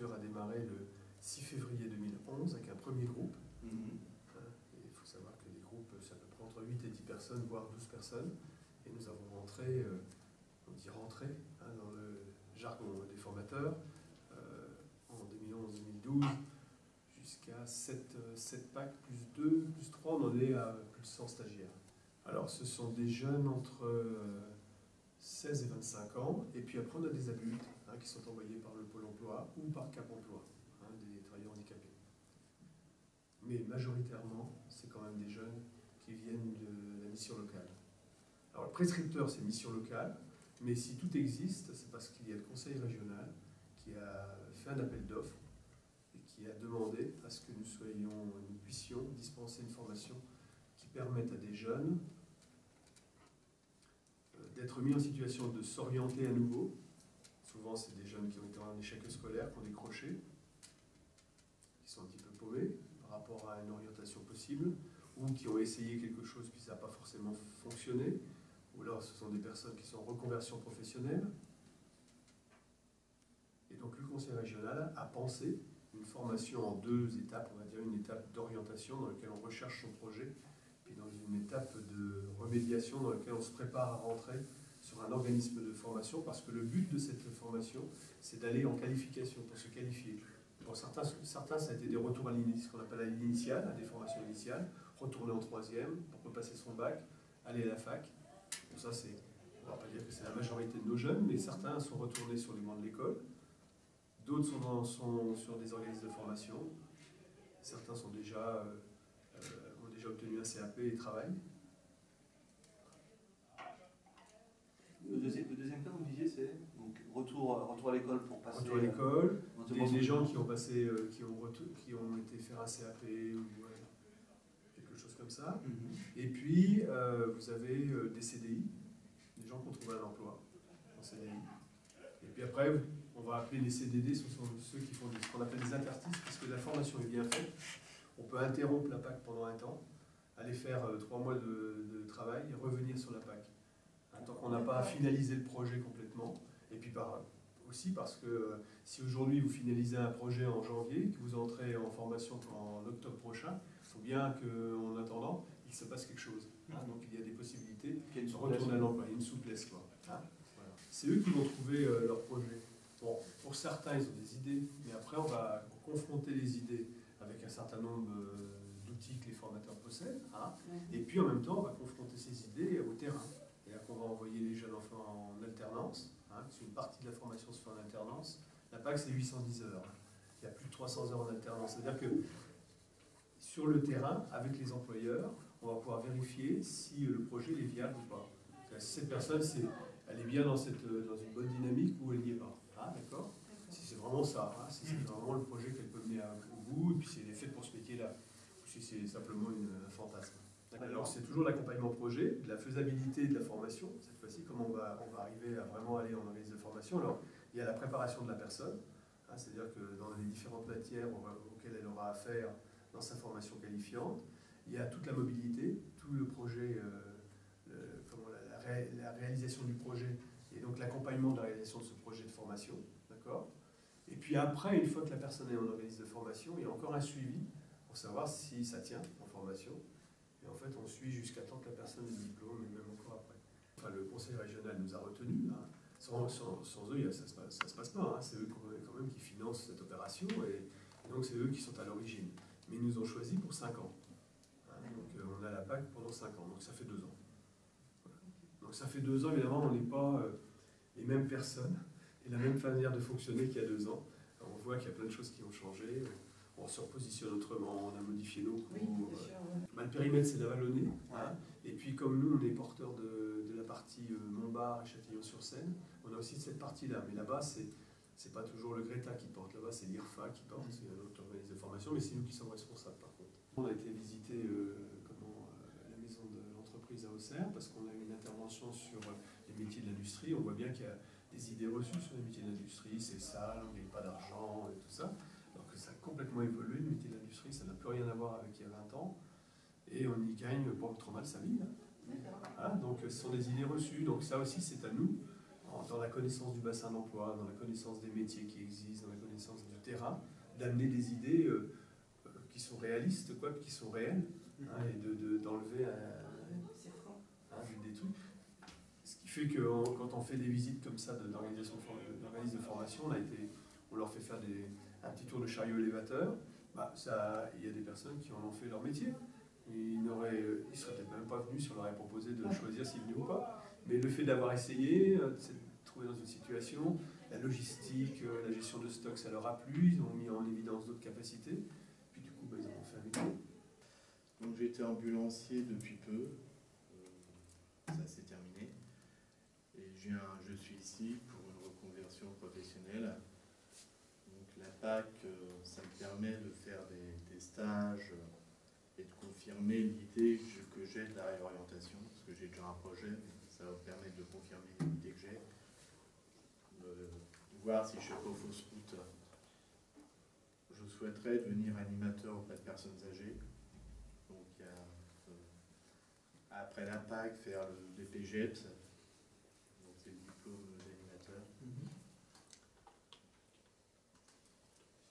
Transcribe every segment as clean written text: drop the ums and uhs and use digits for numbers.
l'aventure a démarré le 6 février 2011 avec un premier groupe. Et il faut savoir que les groupes, c'est à peu près entre 8 et 10 personnes, voire 12 personnes. Et nous avons rentré, on dit rentré, dans le jargon des formateurs, en 2011-2012, jusqu'à 7 packs, plus 2, plus 3, on en est à plus de 100 stagiaires. Alors ce sont des jeunes entre 16 et 25 ans, et puis après on a des adultes qui sont envoyés par le Pôle emploi ou par Cap emploi, des travailleurs handicapés. Mais majoritairement, c'est quand même des jeunes qui viennent de la mission locale. Alors le prescripteur, c'est mission locale, mais si tout existe, c'est parce qu'il y a le conseil régional qui a fait un appel d'offres et qui a demandé à ce que nous puissions dispenser une formation qui permette à des jeunes d'être mis en situation de s'orienter à nouveau. Souvent, c'est des jeunes qui ont été en échec scolaire, qui ont décroché, qui sont un petit peu paumés par rapport à une orientation possible, ou qui ont essayé quelque chose puis ça n'a pas forcément fonctionné, ou alors ce sont des personnes qui sont en reconversion professionnelle. Et donc le conseil régional a pensé une formation en 2 étapes, on va dire une étape d'orientation dans laquelle on recherche son projet, puis dans une étape de remédiation dans laquelle on se prépare à rentrer sur un organisme de formation, parce que le but de cette formation, c'est d'aller en qualification, pour se qualifier. Pour certains, ça a été des retours à ce qu'on appelle à l'initiale, à des formations initiales, retourner en 3e pour repasser son bac, aller à la fac. Bon, ça, on ne va pas dire que c'est la majorité de nos jeunes, mais certains sont retournés sur les bancs de l'école, d'autres sont sur des organismes de formation, certains ont déjà obtenu un CAP et travaillent. Le deuxième cas, vous disiez, c'est donc retour à l'école pour passer... Retour à l'école, des gens qui ont passé, qui ont été faire un CAP ou quelque chose comme ça. Et puis, vous avez des CDI, des gens qui ont trouvé un emploi en CDI. Et puis après, on va appeler les CDD, ce sont ceux qui font ce qu'on appelle des interstices, parce que la formation est bien faite. On peut interrompre la PAC pendant un temps, aller faire 3 mois de travail et revenir sur la PAC. Tant qu'on n'a pas finalisé le projet complètement. Et puis aussi parce que si aujourd'hui vous finalisez un projet en janvier, que vous entrez en formation en octobre prochain, il faut bien qu'en attendant, il se passe quelque chose. Donc il y a des possibilités de retourner à l'emploi, il y a une souplesse. Voilà. C'est eux qui vont trouver leur projet. Bon, pour certains, ils ont des idées, mais après on va confronter les idées avec un certain nombre d'outils que les formateurs possèdent. Et puis en même temps, on va confronter ces idées au terrain. C'est-à-dire qu'on va envoyer les jeunes enfants en alternance, parce qu'une partie de la formation se fait en alternance. La PAC, c'est 810 heures. Il y a plus de 300 heures en alternance. C'est-à-dire que sur le terrain, avec les employeurs, on va pouvoir vérifier si le projet est viable ou pas. Si cette personne, elle est bien dans une bonne dynamique ou elle n'y est pas. D'accord ? Si c'est vraiment ça, si c'est vraiment le projet qu'elle peut mener au bout, et puis si elle est faite pour ce métier-là, ou si c'est simplement un fantasme. Alors c'est toujours l'accompagnement projet, de la faisabilité de la formation, cette fois-ci, comment on va arriver à vraiment aller en organisme de formation. Alors il y a la préparation de la personne, c'est-à-dire que dans les différentes matières auxquelles elle aura affaire dans sa formation qualifiante, il y a toute la mobilité, tout le projet, la réalisation du projet, et donc l'accompagnement de la réalisation de ce projet de formation, d'accord ? Et puis après, une fois que la personne est en organisme de formation, il y a encore un suivi pour savoir si ça tient en formation. Et en fait, on suit jusqu'à temps que la personne ait le diplôme, et même encore après. Enfin, le conseil régional nous a retenus. Sans eux, ça ne se passe pas. C'est eux quand même qui financent cette opération, et donc c'est eux qui sont à l'origine. Mais ils nous ont choisis pour 5 ans. Donc on a la PAC pendant 5 ans, donc ça fait 2 ans. Voilà. Donc ça fait 2 ans, évidemment, on n'est pas les mêmes personnes et la même manière de fonctionner qu'il y a 2 ans. Alors, on voit qu'il y a plein de choses qui ont changé. On se repositionne autrement, on a modifié nos cours. Le périmètre, c'est la Vallonnée. Et puis, comme nous, on est porteurs de la partie Montbard et Châtillon-sur-Seine, on a aussi cette partie-là. Mais là-bas, c'est pas toujours le Greta qui porte. Là-bas, c'est l'IRFA qui porte. C'est un autre organisme de formation, mais c'est nous qui sommes responsables, par contre. On a été visiter la maison de l'entreprise à Auxerre, parce qu'on a eu une intervention sur les métiers de l'industrie. On voit bien qu'il y a des idées reçues sur les métiers de l'industrie. C'est sale, on ne gagne pas d'argent, et tout ça. Ça a complètement évolué, le métier de l'industrie, ça n'a plus rien à voir avec il y a 20 ans. Et on y gagne pas trop mal sa vie. Donc ce sont des idées reçues. Donc ça aussi, c'est à nous, dans la connaissance du bassin d'emploi, dans la connaissance des métiers qui existent, dans la connaissance du terrain, d'amener des idées qui sont réalistes, quoi, qui sont réelles, hein, et d'enlever des trucs. Ce qui fait que quand on fait des visites comme ça d'organismes de formation, on leur fait faire un petit tour de chariot élévateur. Il y a des personnes qui en ont fait leur métier. Ils ne seraient peut-être même pas venus si on leur avait proposé de choisir s'ils venaient ou pas. Mais le fait d'avoir essayé, de se trouver dans une situation, la logistique, la gestion de stock, ça leur a plu. Ils ont mis en évidence d'autres capacités. Puis du coup, ils en ont fait un métier. Donc j'ai été ambulancier depuis peu. Ça s'est terminé. Et je suis ici pour une reconversion professionnelle. Donc la PAC, ça me permet de faire des stages et de confirmer l'idée que j'ai de la réorientation, parce que j'ai déjà un projet, mais ça va me permettre de confirmer l'idée que j'ai, de voir si je ne suis pas aux fausses routes. Je souhaiterais devenir animateur auprès de personnes âgées. Donc après la PAC, faire le DPGEPS, donc c'est le diplôme d'animateur.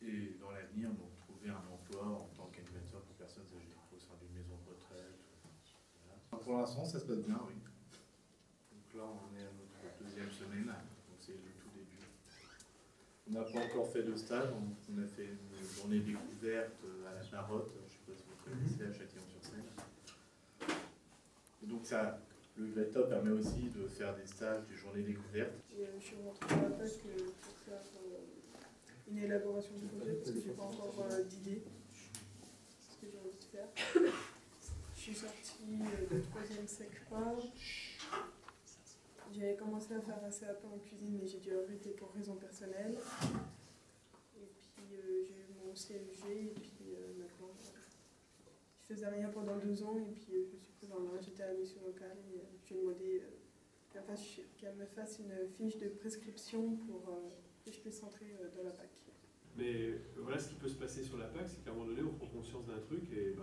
Et dans l'avenir, donc trouver un emploi en tant qu'animateur pour personnes âgées au sein d'une maison de retraite. Voilà. Pour l'instant, ça se passe bien, oui. Donc là, on est à notre deuxième semaine, donc c'est le tout début. On n'a pas encore fait de stage, on a fait une journée découverte à la Marotte, je ne sais pas si vous connaissez, à Châtillon-sur-Seine. Et donc ça, le VETA permet aussi de faire des stages, des journées découvertes. Je suis rentrée à la PAC pour faire une élaboration de projet parce que je n'ai pas encore d'idée. C'est ce que j'ai envie de faire. Je suis sortie de 3e SECPA. J'avais commencé à faire un CAP en cuisine, mais j'ai dû arrêter pour raisons personnelles. Et puis j'ai eu mon CEG, et puis maintenant je faisais rien pendant 2 ans, et puis je suis prise en main. J'étais à la mission locale et je lui ai demandé qu'elle me fasse une fiche de prescription pour que je puisse entrer dans la PAC. Mais voilà, ce qui peut se passer sur la PAC, c'est qu'à un moment donné, on prend conscience d'un truc et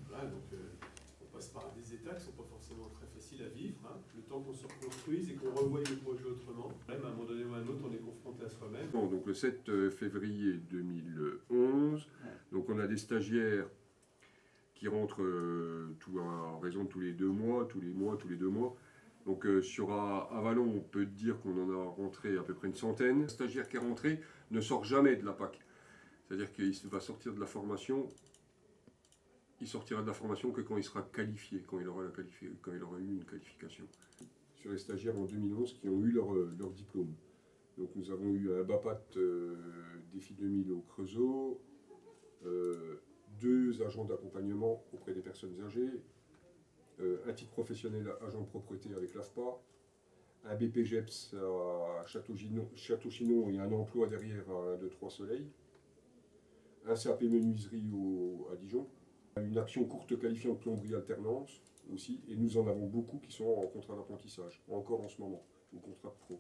voilà, donc on passe par des états qui ne sont pas forcément très faciles à vivre. Hein. Le temps qu'on se reconstruise et qu'on revoie le projet autrement, même à un moment donné ou à un autre, on est confronté à soi-même. Bon, donc le 7 février 2011, donc on a des stagiaires qui rentrent en raison de tous les 2 mois, tous les 2 mois. Donc sur Avallon, on peut dire qu'on en a rentré à peu près une centaine. Un stagiaire qui est rentré ne sort jamais de la PAC. C'est-à-dire qu'il va sortir de la formation, il sortira de la formation que quand il sera qualifié, quand il aura eu une qualification. Sur les stagiaires en 2011 qui ont eu leur diplôme. Donc nous avons eu un BAPAT défi 2000 au Creusot, 2 agents d'accompagnement auprès des personnes âgées, un titre professionnel agent de propreté avec l'AFPA, un BPGEPS à Château-Chinon et un emploi derrière à 2-3 Soleil, un CAP menuiserie à Dijon, une action courte qualifiante plomberie alternance aussi, et nous en avons beaucoup qui sont en contrat d'apprentissage, encore en ce moment, ou contrat de pro.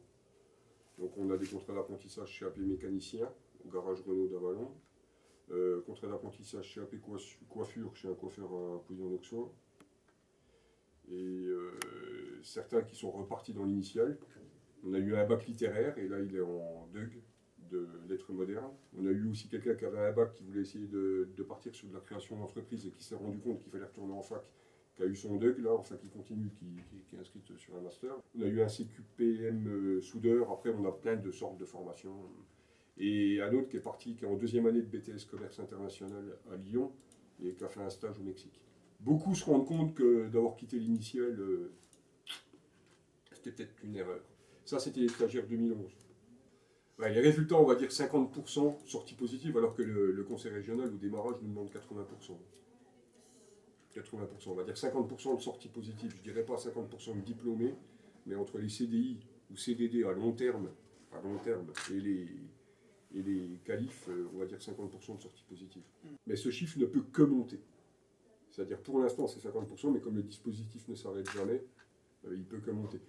Donc on a des contrats d'apprentissage CAP mécanicien, au garage Renault d'Avallon, contrat d'apprentissage CAP coiffure chez un coiffeur à Pouillon-Auxois, et certains qui sont repartis dans l'initial. On a eu un bac littéraire, et là il est en DEUG, de lettres modernes. On a eu aussi quelqu'un qui avait un bac qui voulait essayer de partir sur de la création d'entreprise et qui s'est rendu compte qu'il fallait retourner en fac, qui a eu son DEUG, là, enfin qui continue, qui est inscrite sur un master. On a eu un CQPM soudeur, après on a plein de sortes de formations. Et un autre qui est parti, qui est en 2e année de BTS Commerce International à Lyon, et qui a fait un stage au Mexique. Beaucoup se rendent compte que d'avoir quitté l'initial, c'était peut-être une erreur. Ça, c'était les stagiaires 2011. Ouais, les résultats, on va dire 50% sorties positives, alors que le conseil régional, au démarrage, nous demande 80%. 80%, on va dire 50% de sorties positives. Je ne dirais pas 50% de diplômés, mais entre les CDI ou CDD à long terme et les qualifs, on va dire 50% de sorties positives. Mais ce chiffre ne peut que monter. C'est-à-dire pour l'instant c'est 50%, mais comme le dispositif ne s'arrête jamais, il peut que monter.